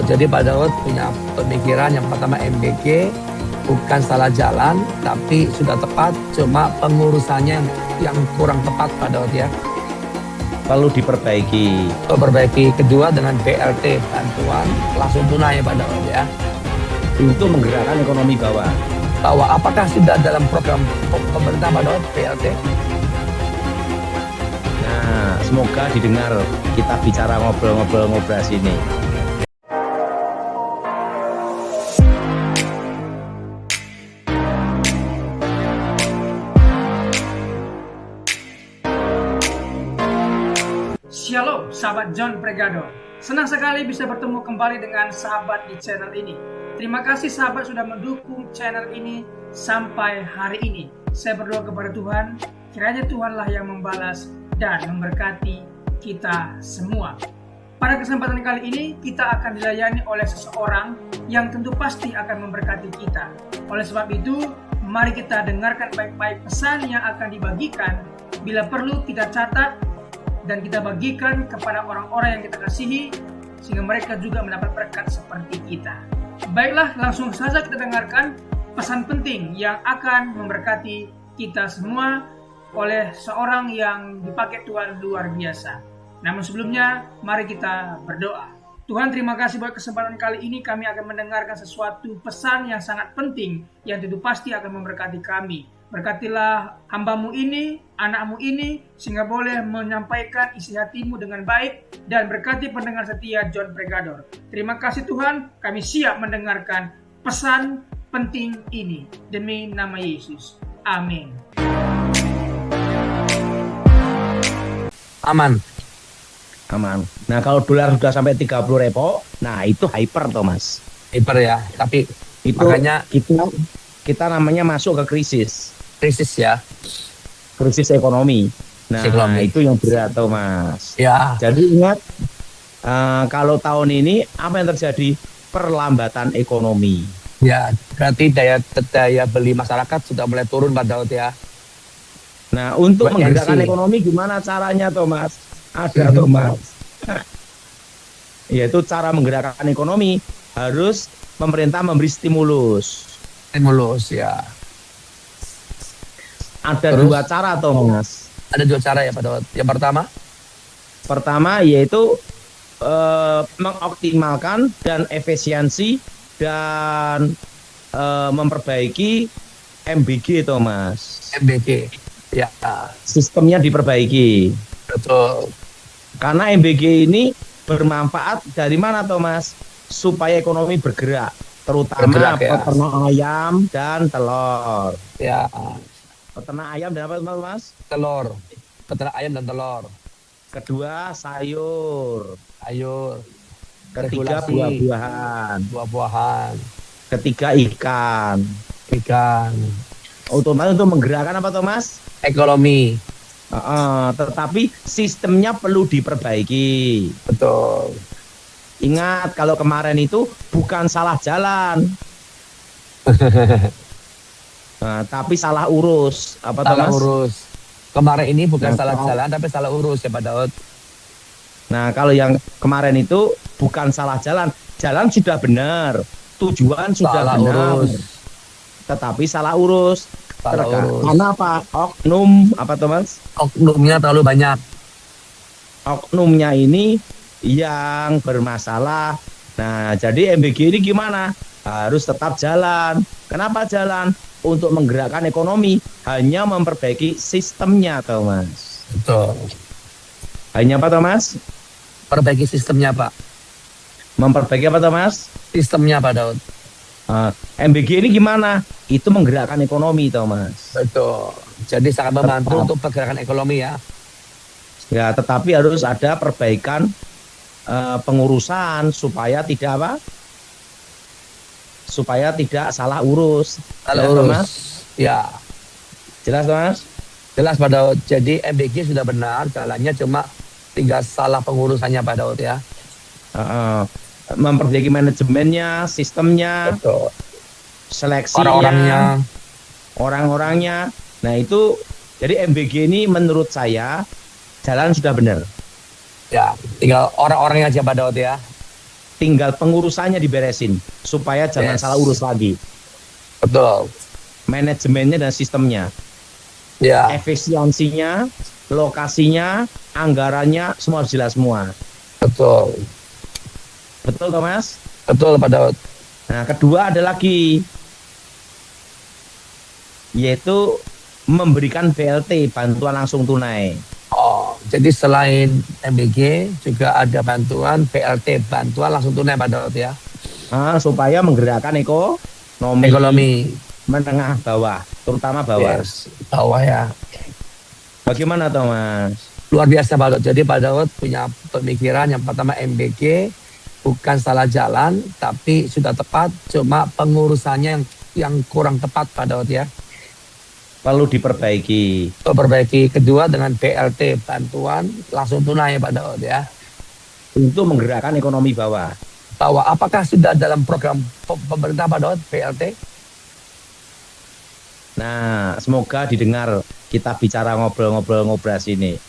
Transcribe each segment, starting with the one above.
Jadi Pak Daud punya pemikiran yang pertama MBG bukan salah jalan, tapi sudah tepat, cuma pengurusannya yang kurang tepat Pak Daud ya. Perlu diperbaiki. Perbaiki. Kedua dengan BLT, bantuan langsung tunai Pak Daud ya. Untuk menggerakkan ekonomi bawah. Bahwa apakah sudah dalam program pemerintah Pak Daud BLT? Nah, semoga didengar kita bicara ngobrol-ngobrol sini. Shalom sahabat John Pregador. Senang sekali bisa bertemu kembali dengan sahabat di channel ini. Terima kasih sahabat sudah mendukung channel ini sampai hari ini. Saya berdoa kepada Tuhan, kiranya Tuhanlah yang membalas dan memberkati kita semua. Pada kesempatan kali ini kita akan dilayani oleh seseorang yang tentu pasti akan memberkati kita. Oleh sebab itu, mari kita dengarkan baik-baik pesan yang akan dibagikan. Bila perlu kita catat dan kita bagikan kepada orang-orang yang kita kasihi, sehingga mereka juga mendapat berkat seperti kita. Baiklah, langsung saja kita dengarkan pesan penting yang akan memberkati kita semua oleh seorang yang dipakai Tuhan luar biasa. Namun sebelumnya, mari kita berdoa. Tuhan, terima kasih buat kesempatan kali ini kami akan mendengarkan sesuatu pesan yang sangat penting yang tentu pasti akan memberkati kami. Berkatilah hambamu ini, anakmu ini, sehingga boleh menyampaikan isi hatimu dengan baik, dan berkati pendengar setia John Pregador. Terima kasih Tuhan, kami siap mendengarkan pesan penting ini. Demi nama Yesus. Amin. Aman. Nah, kalau dolar sudah sampai 30 repo, nah itu hyper Thomas. Hyper ya, tapi Itu makanya kita namanya masuk ke krisis ya. Krisis ekonomi. Nah, Ekonomi. itu yang berat Thomas. Ya, Jadi ingat, kalau tahun ini apa yang terjadi? Perlambatan ekonomi. ya berarti daya beli masyarakat sudah mulai turun Pak Daud ya. Nah, untuk Wait and menggerakkan see. ekonomi gimana caranya Thomas? Ada Thomas. Yaitu cara menggerakkan ekonomi harus pemerintah memberi stimulus. Stimulus ya. Ada Terus? dua cara Thomas. Ada dua cara ya Pak Daud. Yang Pertama yaitu mengoptimalkan dan efisiensi dan memperbaiki MBG Thomas. MBG. Ya, Sistemnya diperbaiki. betul. Karena MBG ini bermanfaat dari mana Thomas? Supaya ekonomi bergerak, terutama Bergerak, ya. peternak ayam dan telur. Ya, Peternak ayam dan apa Thomas? telur. Peternak ayam dan telur. Kedua sayur. Sayur. Ketiga Regulasi. buah-buahan. Buah-buahan. Ketiga ikan. Ikan. Otomatis untuk menggerakkan apa Thomas? Ekonomi. Tetapi sistemnya perlu diperbaiki. Betul. Ingat kalau kemarin itu bukan salah jalan, tapi salah urus. Apa Salah Thomas? urus. Kemarin ini bukan Yang salah salah. jalan, tapi salah urus ya Pak Daud. Nah, kalau yang kemarin itu bukan salah jalan, jalan sudah benar, tujuan sudah Salah benar, urus. tetapi salah urus. Salah urus. Karena apa? Oknum, apa Thomas? Oknumnya terlalu banyak. Oknumnya ini yang bermasalah. Nah, jadi MBG ini gimana? Harus tetap jalan. Kenapa jalan? Untuk menggerakkan ekonomi, hanya memperbaiki sistemnya, Thomas. Betul. Hanya apa, Thomas? Perbaiki sistemnya Pak. Memperbaiki apa, Thomas? Sistemnya Pak Daud. MBG ini gimana? Itu menggerakkan ekonomi, Thomas. Betul. Jadi sangat membantu Tetap. untuk pergerakan ekonomi ya. Ya, tetapi harus ada perbaikan pengurusan supaya tidak apa? Supaya tidak salah urus. Salah Jelas, urus. Thomas? Ya. Jelas, Thomas? Jelas Pak Daud. Jadi MBG sudah benar, jalannya cuma tinggal salah pengurusannya Pak Daud ya. Memperbaiki manajemennya, sistemnya, Betul. seleksinya, orang-orangnya. Nah, itu jadi MBG ini menurut saya jalan sudah benar. Ya, tinggal orang-orangnya aja Pak Daud ya. tinggal pengurusannya diberesin supaya jangan Yes. salah urus lagi. Betul. Manajemennya dan sistemnya, Ya, efisiensinya, lokasinya, anggarannya semua harus jelas semua. betul. Betul Thomas? Betul Pak Daud. Nah, kedua ada lagi, yaitu memberikan BLT, bantuan langsung tunai. Oh, jadi selain MBG juga ada bantuan BLT, bantuan langsung tunai Pak Daud ya. Supaya menggerakkan Ekonomi. menengah bawah, terutama bawah. Yes. Bawah ya. Bagaimana Thomas? Luar biasa Pak Daud. Jadi Pak Daud punya pemikiran yang pertama MBG bukan salah jalan, tapi sudah tepat. Cuma pengurusannya yang kurang tepat Pak Daud ya. Perlu diperbaiki. Perbaiki. Kedua dengan BLT, bantuan langsung tunai Pak Daud ya. Untuk menggerakkan ekonomi bawah. Bahwa apakah sudah dalam program pemerintah Pak Daud BLT? Nah, semoga didengar kita bicara ngobrol-ngobrol sini.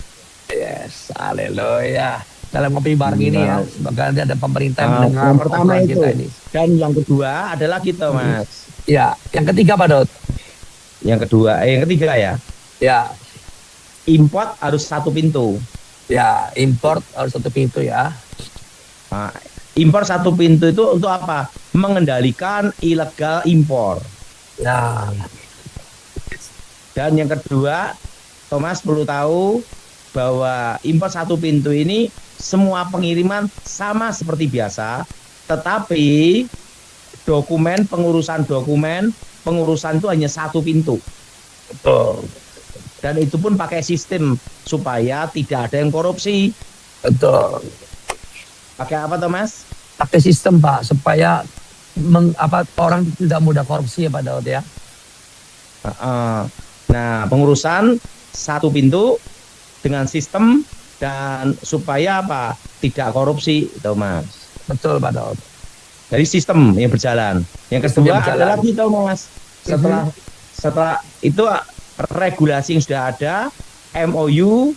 Yes, haleluya. Dalam ngopi bareng ini ya, semoga nanti ada pemerintah yang mendengar Yang pertama obrolan itu. kita ini. Dan yang kedua adalah kita, Mas. Ya, yang ketiga Pak Daud. Yang ketiga ya. Ya, Import harus satu pintu. ya import harus satu pintu ya. Nah, impor satu pintu itu untuk apa? Mengendalikan ilegal impor. Ya, Dan yang kedua, Thomas perlu tahu bahwa impor satu pintu ini semua pengiriman sama seperti biasa, tetapi pengurusan itu hanya satu pintu. betul. Dan itu pun pakai sistem supaya tidak ada yang korupsi. Betul. Pakai apa Thomas? Pakai sistem Pak supaya orang tidak mudah korupsi ya Pak Daud ya. Nah, pengurusan satu pintu dengan sistem dan supaya apa? Tidak korupsi, Thomas. Betul Pak Daud. Dari sistem yang berjalan. Yang Sistem kedua yang berjalan. adalah kita Thomas. Setelah itu regulasi yang sudah ada, MOU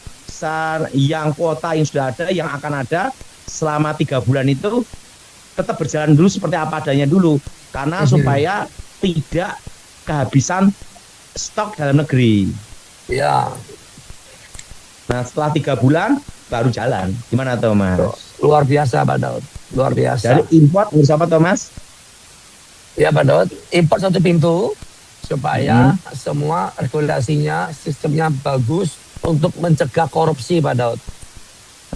yang kuota yang sudah ada, yang akan ada selama 3 bulan itu tetap berjalan dulu seperti apa adanya dulu, karena supaya tidak kehabisan stok dalam negeri. Ya, Nah, setelah 3 bulan baru jalan. Gimana Thomas? luar biasa Pak Daud. Luar biasa. Dari import harus apa Thomas? Ya Pak Daud, import satu pintu supaya semua regulasinya, sistemnya bagus untuk mencegah korupsi Pak Daud.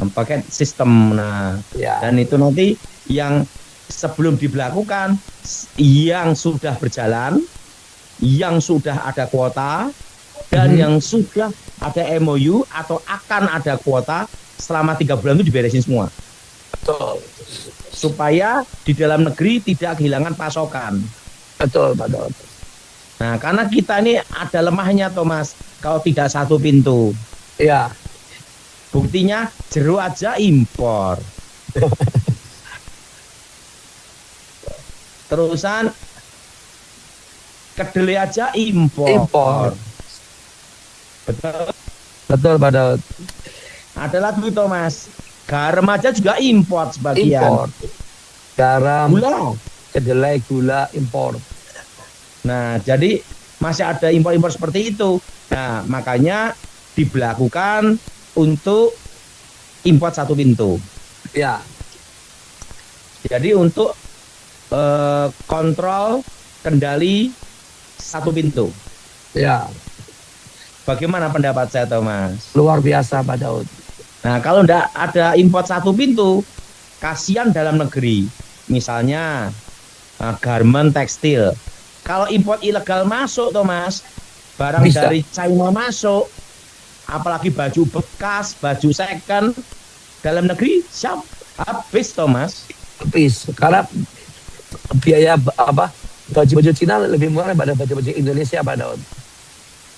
Pakai sistem. Nah, Ya, dan itu nanti yang sebelum diberlakukan, yang sudah berjalan, yang sudah ada kuota, dan yang sudah ada MOU atau akan ada kuota selama 3 bulan itu diberesin semua. betul. Supaya di dalam negeri tidak kehilangan pasokan. Betul Pak Daud. Nah, karena kita ini ada lemahnya Thomas, kalau tidak satu pintu. Ya, Buktinya jeruk aja impor. Terusan kedelai aja impor. impor. Betul. Betul Pak Daud. Ada lagi Thomas, garam aja juga impor sebagian. Impor. Garam, Gula. kedelai, gula, impor. Nah, jadi masih ada impor-impor seperti itu. Nah, makanya diberlakukan untuk impor satu pintu. Ya, Jadi untuk kontrol kendali satu pintu. ya. Bagaimana pendapat saya Thomas? Luar biasa Pak Daud. Nah, kalau tidak ada impor satu pintu, kasihan dalam negeri. Misalnya garment tekstil. Kalau impor ilegal masuk Thomas, barang Bisa. dari China masuk, apalagi baju bekas, baju second, dalam negeri siap habis Thomas. Habis. Karena biaya baju-baju Cina lebih murah daripada baju-baju Indonesia Pak Daud.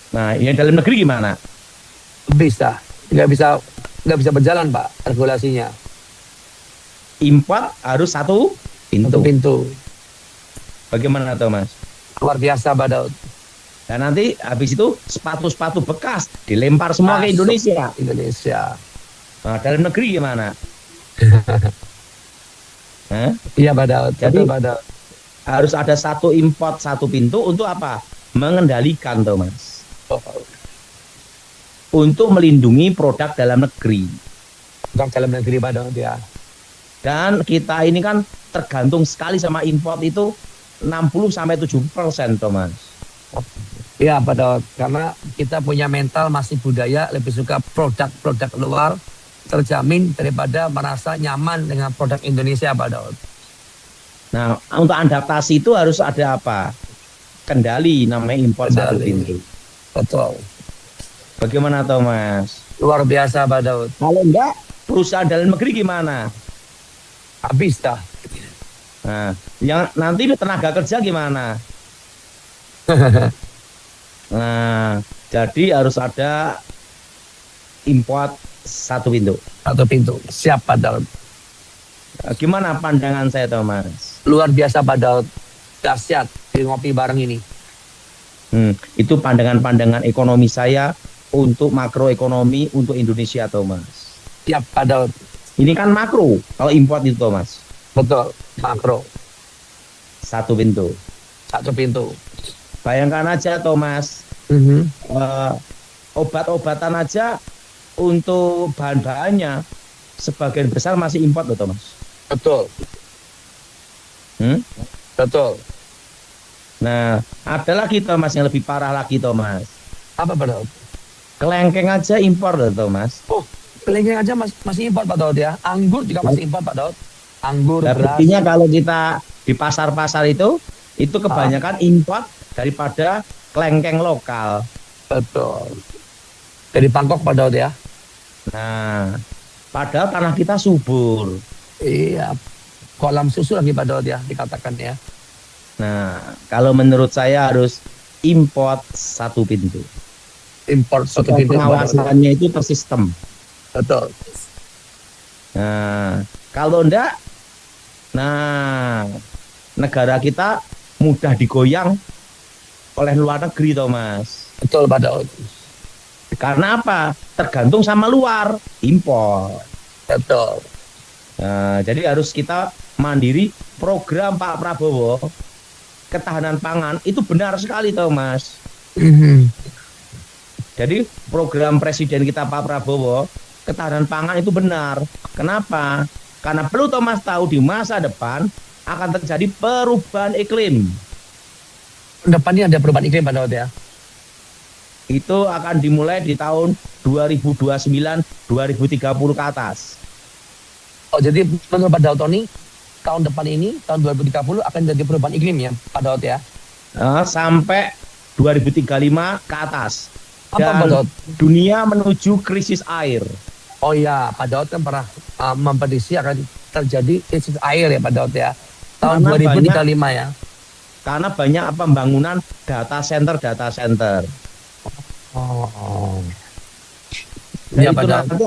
Nah, yang dalam negeri gimana? Bisa. Nggak bisa berjalan Pak regulasinya. Impor harus satu Satu pintu. pintu. Bagaimana Thomas? Luar biasa Pak Daud. Dan nanti habis itu sepatu-sepatu bekas dilempar semua ke Masuk Indonesia. Indonesia. Nah, dalam negeri gimana? Hah? Iya Pak Daud, Jadi betul Pak Daud. harus ada satu import satu pintu untuk apa? Mengendalikan toh Mas. Oh, Untuk melindungi produk dalam negeri. bukan dalam negeri Pak Daud ya. Dan kita ini kan tergantung sekali sama import itu 60-70% toh Mas. Iya Pak Daud, karena kita punya mental masih budaya lebih suka produk-produk luar terjamin daripada merasa nyaman dengan produk Indonesia Pak Daud. Nah, untuk adaptasi itu harus ada apa? Kendali, namanya import satu Kendali. pintu. Betul. Bagaimana toh Mas? Luar biasa Pak Daud. Kalau enggak, perusahaan dalam negeri gimana? Habis dah. Nah, yang nanti tenaga kerja gimana? Nah, jadi harus ada import satu pintu. Satu pintu. Siap Pak Daud. Gimana pandangan saya Thomas? Luar biasa Pak Daud. Dahsyat di ngopi bareng ini. Itu pandangan-pandangan ekonomi saya untuk makroekonomi untuk Indonesia Thomas. Siap Pak Daud. Ini kan makro kalau import itu Thomas. Betul. Makro. Satu pintu. Satu pintu. Bayangkan aja Thomas, Mhm. obat-obatan aja untuk bahan-bahannya sebagian besar masih import loh Thomas. Betul. Hmm? Betul. Nah, ada lagi Thomas yang lebih parah lagi Thomas. Apa Pak Daud? Kelengkeng aja impor loh Thomas. Oh, kelengkeng aja masih import Pak Daud ya. Anggur juga masih import Pak Daud. Anggur, Nah, beras. buktinya kalau kita di pasar-pasar itu kebanyakan import daripada kelengkeng lokal. Betul. Dari Bangkok Pak Daud ya. Nah, padahal tanah kita subur. Iya. Kolam susu lagi Pak Daud ya dikatakan ya. Nah, kalau menurut saya harus import satu pintu. Import satu Supaya pintu Pak Daud. pengawasannya itu tersistem. Betul. Nah, kalau enggak, nah negara kita mudah digoyang oleh luar negeri, Thomas. Betul Pak Daud. Karena apa? Tergantung sama luar, impor. Betul. Nah, jadi harus kita mandiri. Program Pak Prabowo ketahanan pangan itu benar sekali, Thomas. Mhm. Jadi program presiden kita Pak Prabowo ketahanan pangan itu benar. Kenapa? Karena perlu Thomas tahu di masa depan akan terjadi perubahan iklim. Depannya ada perubahan iklim Pak Daud ya. Itu akan dimulai di tahun 2029-2030 ke atas. Oh jadi menurut Pak Daud Tony tahun depan ini tahun 2030 akan jadi perubahan iklim ya Pak Daud ya. Sampai 2035 ke atas. Apa Dan Pak Daud? dunia menuju krisis air. Oh iya Pak Daud kan pernah memprediksi akan terjadi krisis air ya Pak Daud ya. Tahun Karena 2035 ya. Karena banyak pembangunan data center. Oh. Dan Iya itu Pak Daud. nanti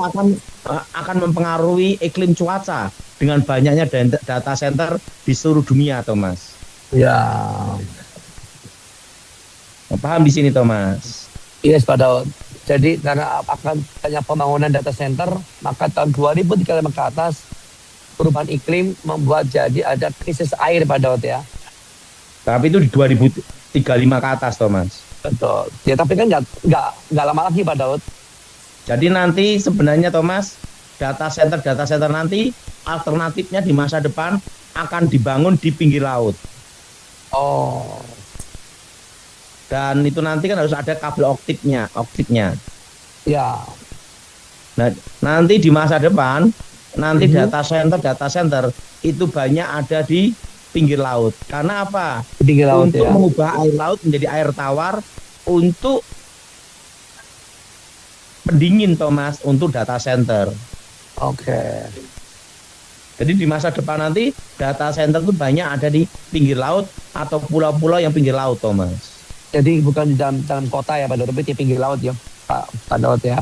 akan mempengaruhi iklim cuaca dengan banyaknya data center di seluruh dunia, Thomas. Ya. Paham di sini, Thomas? Yes Pak Daud. Jadi karena akan banyak pembangunan data center, maka tahun 2035 ke atas perubahan iklim membuat jadi ada krisis air Pak Daud ya. Tapi itu di 2035 ke atas, Thomas. Betul. Ya tapi kan nggak lama lagi Pak Daud. Jadi nanti sebenarnya, Thomas, data center nanti alternatifnya di masa depan akan dibangun di pinggir laut. Oh. Dan itu nanti kan harus ada kabel optiknya. Ya. Nah, nanti di masa depan nanti data center itu banyak ada di pinggir laut. Karena apa? Di pinggir laut Untuk ya. mengubah air laut menjadi air tawar untuk pendingin, Thomas, untuk data center. Oke. Jadi di masa depan nanti data center itu banyak ada di pinggir laut atau pulau-pulau yang pinggir laut, Thomas. Jadi bukan di dalam kota ya Pak Daud, tapi di pinggir laut ya Pak Daud ya.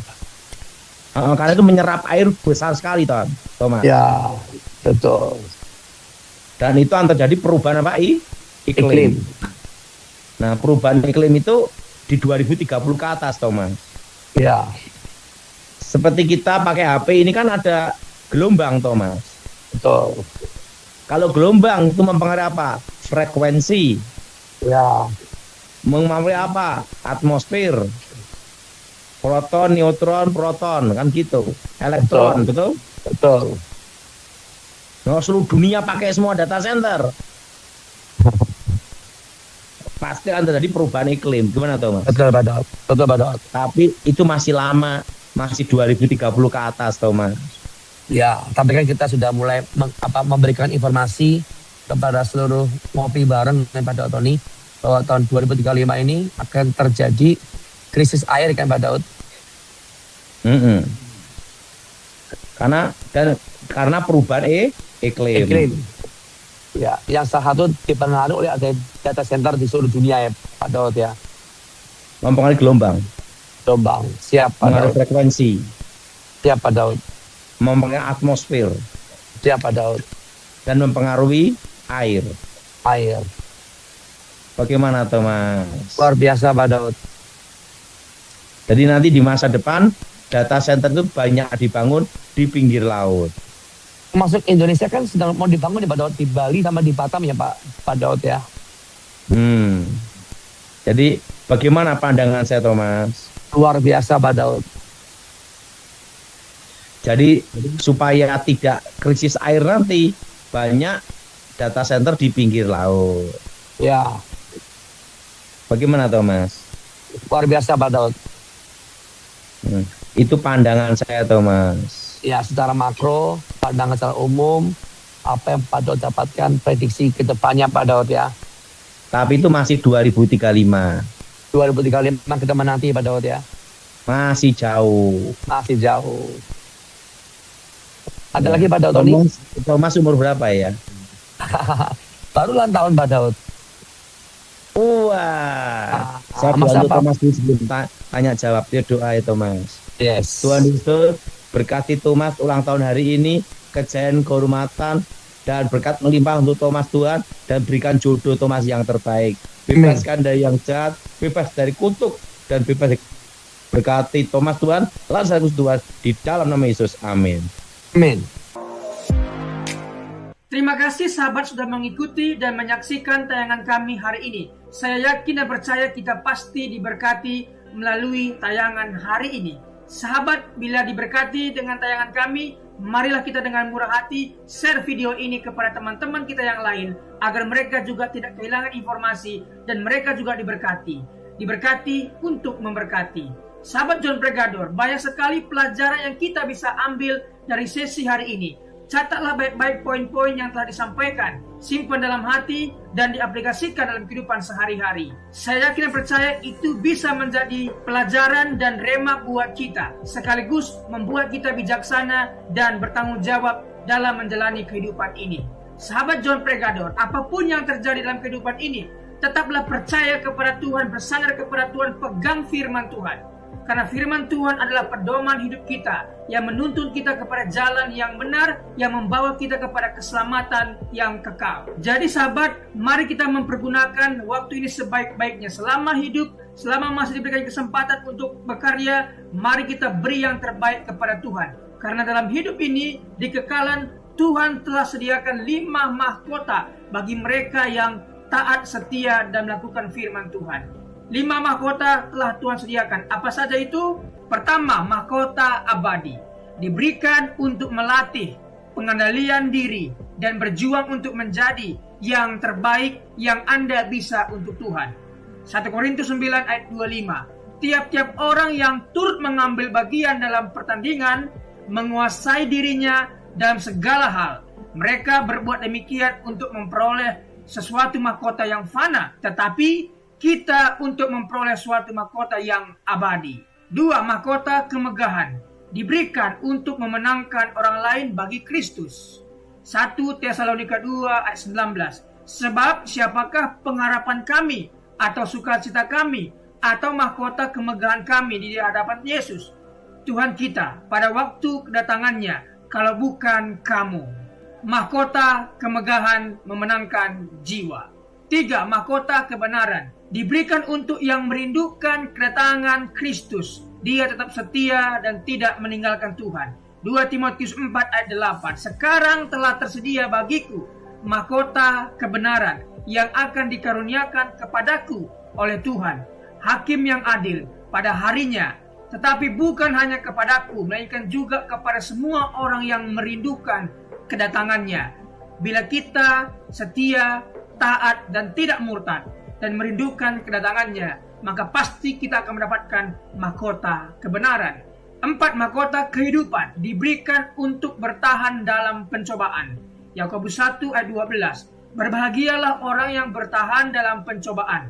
Karena itu menyerap air besar sekali, Thomas. Ya, betul. Dan itu akan terjadi perubahan apa? Iklim. Nah, perubahan iklim itu di 2030 ke atas, Thomas. Ya. Seperti kita pakai HP ini kan ada gelombang, Thomas. Betul. Kalau gelombang itu mempengaruhi apa? Frekuensi. Ya, Mempengaruhi apa? Atmosfer. Proton, neutron, proton, kan gitu. Elektron, betul? betul. Nah, seluruh dunia pakai semua data center. Pasti akan terjadi perubahan iklim. Gimana tuh, Mas? Betul, Pak Daud. Betul, Pak Daud. Tapi itu masih lama, masih 2030 ke atas, tuh, Mas. Ya, tapi kan kita sudah mulai memberikan informasi kepada seluruh ngopi bareng dengan Pak Daud Tony bahwa tahun 2035 ini akan terjadi krisis air kan Pak Daud. Mm-mm. Karena perubahan iklim. Iklim. Ya, yang salah satu dipengaruhi oleh ada data center di seluruh dunia ya Pak Daud ya. Mempengaruhi gelombang, Jombang. Siap Pak mempengaruhi Daud. frekuensi, Siap Pak Daud. mempengaruhi atmosfer, Siap Pak Daud. dan mempengaruhi air. Air. Bagaimana tuh, Mas? Luar biasa Pak Daud. Jadi nanti di masa depan data center itu banyak dibangun di pinggir laut. Masuk Indonesia kan sedang mau dibangun di Pak Daud, di Bali sama di Batam ya Pak Daud ya. Jadi bagaimana pandangan saya, Thomas? Luar biasa Pak Daud. Jadi supaya tidak krisis air nanti, banyak data center di pinggir laut. Ya, Bagaimana, Thomas? luar biasa Pak Daud. Itu pandangan saya, Thomas. Ya, secara makro, pandangan secara umum, apa yang Pak Daud dapatkan prediksi ke depannya Pak Daud ya. Tapi itu masih 2035. 2035 kita menanti Pak Daud ya. Masih jauh. Masih jauh. Ada lagi Pak Daud Tony? Thomas umur berapa ya? Baru ulang tahun Pak Daud. Wah, saya Mas bantu apa? Thomas dulu sebelum tanya jawab. Dia doa ya, Thomas. Yes. Tuhan Yesus berkati Thomas ulang tahun hari ini, kejayaan, kehormatan, dan berkat melimpah untuk Thomas Tuhan, dan berikan jodoh Thomas yang terbaik. Bebaskan dari yang jahat, bebas dari kutuk, dan bebas berkati Thomas Tuhan, Lazarus Tuhan, di dalam nama Yesus. Amin. Amin. Terima kasih sahabat sudah mengikuti dan menyaksikan tayangan kami hari ini. Saya yakin dan percaya kita pasti diberkati melalui tayangan hari ini. Sahabat, bila diberkati dengan tayangan kami, marilah kita dengan murah hati share video ini kepada teman-teman kita yang lain agar mereka juga tidak kehilangan informasi dan mereka juga diberkati. Diberkati untuk memberkati. Sahabat John Pregador, banyak sekali pelajaran yang kita bisa ambil dari sesi hari ini. Catatlah baik-baik poin-poin yang telah disampaikan, simpan dalam hati, dan diaplikasikan dalam kehidupan sehari-hari. Saya yakin dan percaya itu bisa menjadi pelajaran dan rema buat kita, sekaligus membuat kita bijaksana dan bertanggung jawab dalam menjalani kehidupan ini. Sahabat John Pregador, apapun yang terjadi dalam kehidupan ini, tetaplah percaya kepada Tuhan, bersandar kepada Tuhan, pegang firman Tuhan. Karena firman Tuhan adalah pedoman hidup kita yang menuntun kita kepada jalan yang benar, yang membawa kita kepada keselamatan yang kekal. Jadi sahabat, mari kita mempergunakan waktu ini sebaik-baiknya. Selama hidup, selama masih diberikan kesempatan untuk berkarya, mari kita beri yang terbaik kepada Tuhan. Karena dalam hidup ini, di kekalan, Tuhan telah sediakan 5 mahkota bagi mereka yang taat, setia, dan melakukan firman Tuhan. 5 mahkota telah Tuhan sediakan. Apa saja itu? Pertama, mahkota abadi. Diberikan untuk melatih pengendalian diri dan berjuang untuk menjadi yang terbaik yang Anda bisa untuk Tuhan. 1 Korintus 9 ayat 25. Tiap-tiap orang yang turut mengambil bagian dalam pertandingan menguasai dirinya dalam segala hal. Mereka berbuat demikian untuk memperoleh sesuatu mahkota yang fana, tetapi kita untuk memperoleh suatu mahkota yang abadi. 2. Mahkota kemegahan. Diberikan untuk memenangkan orang lain bagi Kristus. 1 Tesalonika 2 ayat 19. Sebab siapakah pengharapan kami atau sukacita kami atau mahkota kemegahan kami di hadapan Yesus, Tuhan kita, pada waktu kedatangannya, kalau bukan kamu. Mahkota kemegahan memenangkan jiwa. 3. Mahkota kebenaran. Diberikan untuk yang merindukan kedatangan Kristus. Dia tetap setia dan tidak meninggalkan Tuhan. 2 Timotius 4 ayat 8. Sekarang telah tersedia bagiku mahkota kebenaran yang akan dikaruniakan kepadaku oleh Tuhan, Hakim yang adil pada harinya, tetapi bukan hanya kepadaku, melainkan juga kepada semua orang yang merindukan kedatangannya. Bila kita setia, taat, dan tidak murtad, dan merindukan kedatangannya, maka pasti kita akan mendapatkan mahkota kebenaran. 4 mahkota kehidupan diberikan untuk bertahan dalam pencobaan. Yakobus 1 ayat 12. Berbahagialah orang yang bertahan dalam pencobaan,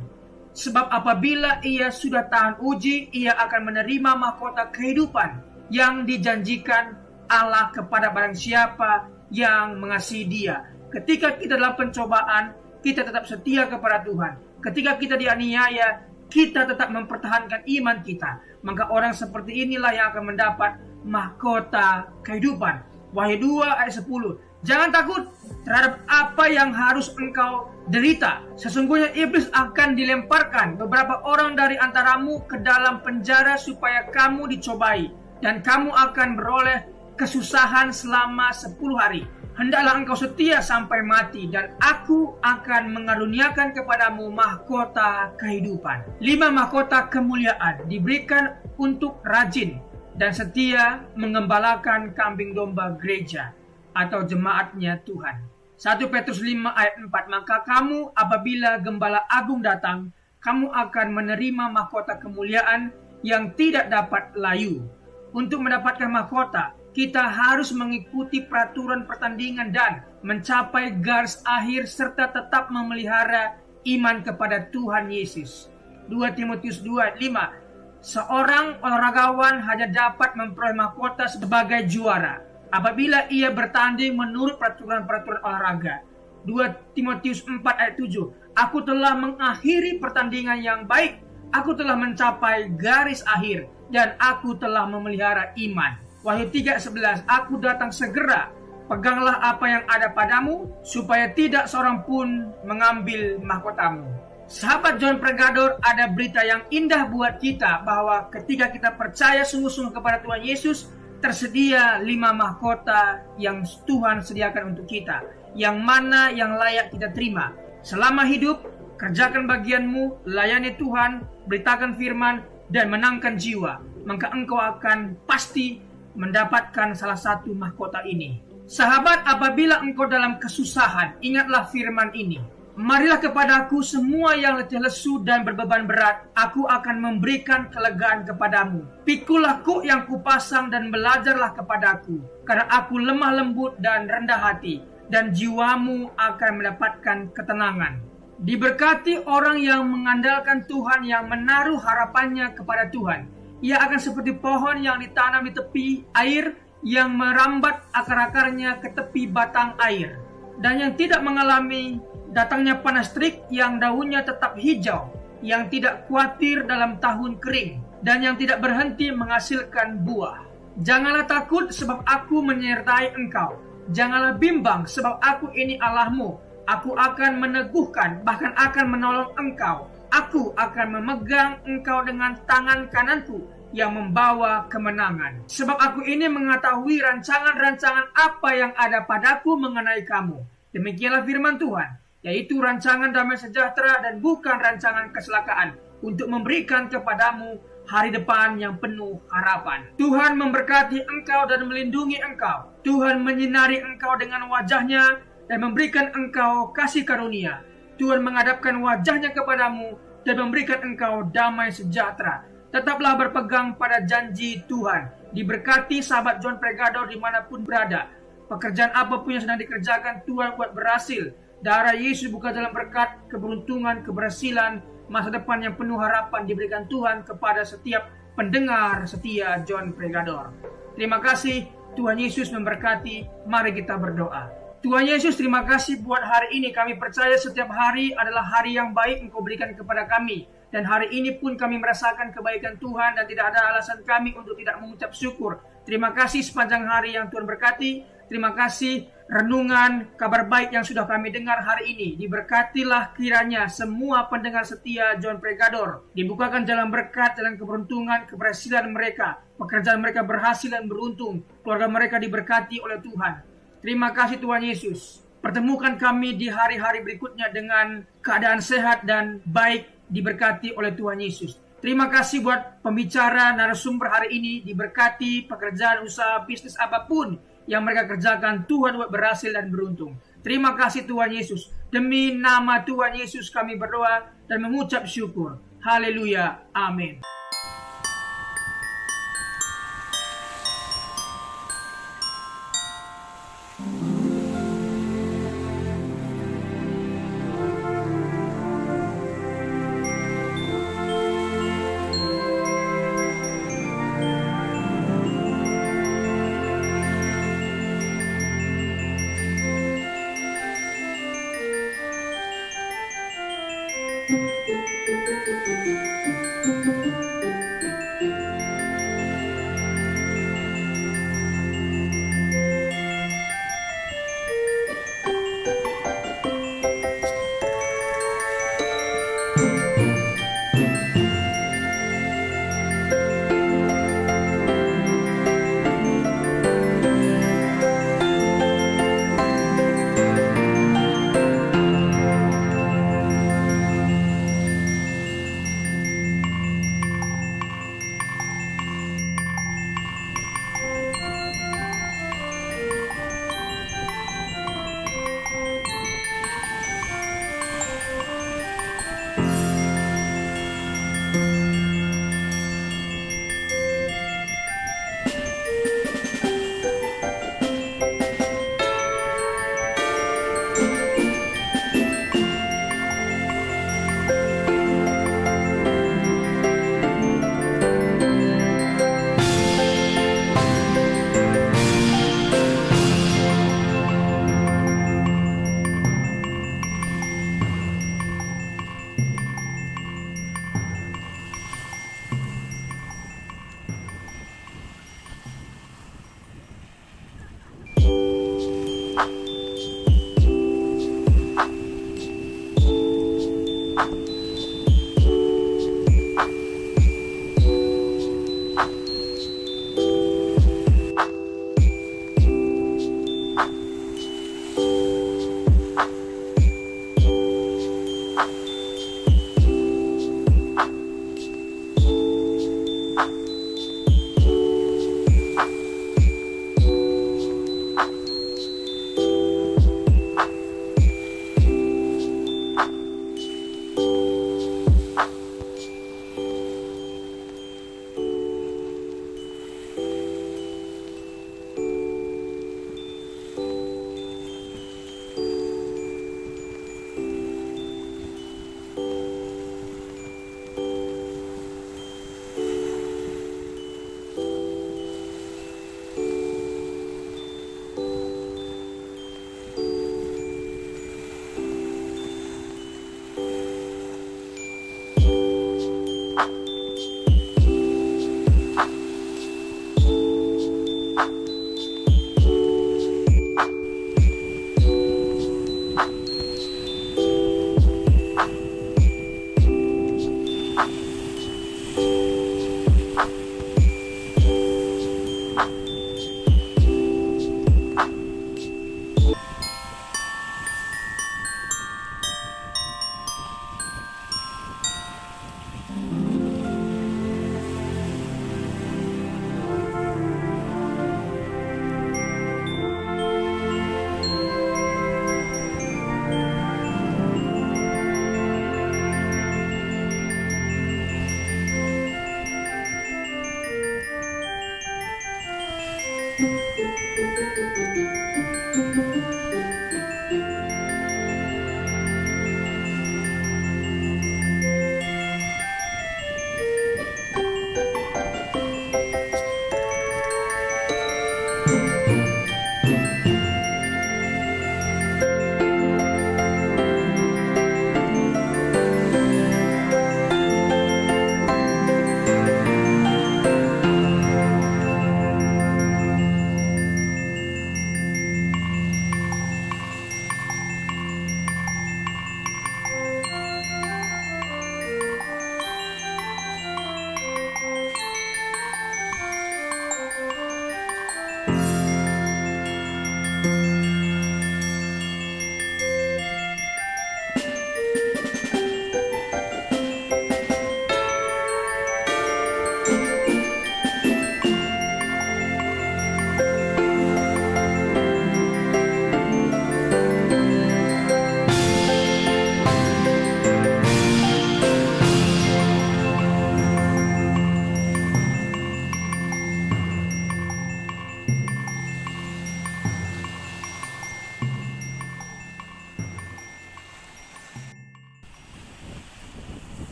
sebab apabila ia sudah tahan uji, ia akan menerima mahkota kehidupan yang dijanjikan Allah kepada barang siapa yang mengasihi Dia. Ketika kita dalam pencobaan, kita tetap setia kepada Tuhan. Ketika kita dianiaya, kita tetap mempertahankan iman kita. Maka orang seperti inilah yang akan mendapat mahkota kehidupan. Wahyu 2 ayat 10. Jangan takut terhadap apa yang harus engkau derita. Sesungguhnya iblis akan dilemparkan beberapa orang dari antaramu ke dalam penjara supaya kamu dicobai, dan kamu akan beroleh kesusahan selama 10 hari. Hendaklah engkau setia sampai mati, dan aku akan mengaruniakan kepadamu mahkota kehidupan. 5 mahkota kemuliaan diberikan untuk rajin dan setia mengembalakan kambing domba gereja atau jemaatnya Tuhan. 1 Petrus 5 ayat 4. Maka kamu apabila gembala agung datang, kamu akan menerima mahkota kemuliaan yang tidak dapat layu. Untuk mendapatkan mahkota, kita harus mengikuti peraturan pertandingan dan mencapai garis akhir serta tetap memelihara iman kepada Tuhan Yesus. 2 Timotius 2 ayat 5. Seorang olahragawan hanya dapat memperoleh mahkota sebagai juara apabila ia bertanding menurut peraturan-peraturan olahraga. 2 Timotius 4 ayat 7. Aku telah mengakhiri pertandingan yang baik, aku telah mencapai garis akhir, dan aku telah memelihara iman. Wahyu 3:11. Aku datang segera, peganglah apa yang ada padamu, supaya tidak seorang pun mengambil mahkotamu. Sahabat John Pregador, ada berita yang indah buat kita, bahwa ketika kita percaya sungguh-sungguh kepada Tuhan Yesus, tersedia 5 mahkota yang Tuhan sediakan untuk kita, yang mana yang layak kita terima. Selama hidup, kerjakan bagianmu, layani Tuhan, beritakan firman, dan menangkan jiwa, maka engkau akan pasti mendapatkan salah satu mahkota ini. Sahabat, apabila engkau dalam kesusahan, ingatlah firman ini. Marilah kepadaku semua yang letih lesu dan berbeban berat, aku akan memberikan kelegaan kepadamu. Pikulah kuk yang kupasang dan belajarlah kepadaku, karena aku lemah lembut dan rendah hati, dan jiwamu akan mendapatkan ketenangan. Diberkati orang yang mengandalkan Tuhan, yang menaruh harapannya kepada Tuhan. Ia akan seperti pohon yang ditanam di tepi air, yang merambat akar-akarnya ke tepi batang air, dan yang tidak mengalami datangnya panas terik, yang daunnya tetap hijau, yang tidak khawatir dalam tahun kering, dan yang tidak berhenti menghasilkan buah. Janganlah takut, sebab aku menyertai engkau. Janganlah bimbang, sebab aku ini Allahmu. Aku akan meneguhkan, bahkan akan menolong engkau. Aku akan memegang engkau dengan tangan kananku yang membawa kemenangan. Sebab aku ini mengetahui rancangan-rancangan apa yang ada padaku mengenai kamu. Demikianlah firman Tuhan, yaitu rancangan damai sejahtera dan bukan rancangan kecelakaan, untuk memberikan kepadamu hari depan yang penuh harapan. Tuhan memberkati engkau dan melindungi engkau. Tuhan menyinari engkau dengan wajahnya dan memberikan engkau kasih karunia. Tuhan menghadapkan wajahnya kepadamu dan memberikan engkau damai sejahtera. Tetaplah berpegang pada janji Tuhan. Diberkati sahabat John Pregador dimanapun berada. Pekerjaan apapun yang sedang dikerjakan, Tuhan buat berhasil. Darah Yesus bukan dalam berkat, keberuntungan, keberhasilan, masa depan yang penuh harapan diberikan Tuhan kepada setiap pendengar setia John Pregador. Terima kasih, Tuhan Yesus memberkati. Mari kita berdoa. Tuhan Yesus, terima kasih buat hari ini. Kami percaya setiap hari adalah hari yang baik Engkau berikan kepada kami. Dan hari ini pun kami merasakan kebaikan Tuhan dan tidak ada alasan kami untuk tidak mengucap syukur. Terima kasih sepanjang hari yang Tuhan berkati. Terima kasih renungan kabar baik yang sudah kami dengar hari ini. Diberkatilah kiranya semua pendengar setia John Pregador. Dibukakan jalan berkat, jalan keberuntungan, keberhasilan mereka. Pekerjaan mereka berhasil dan beruntung. Keluarga mereka diberkati oleh Tuhan. Terima kasih Tuhan Yesus. Pertemukan kami di hari-hari berikutnya dengan keadaan sehat dan baik, diberkati oleh Tuhan Yesus. Terima kasih buat pembicara narasumber hari ini, diberkati pekerjaan, usaha, bisnis apapun yang mereka kerjakan, Tuhan buat berhasil dan beruntung. Terima kasih Tuhan Yesus. Demi nama Tuhan Yesus kami berdoa dan mengucap syukur. Haleluya. Amin.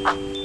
kasih.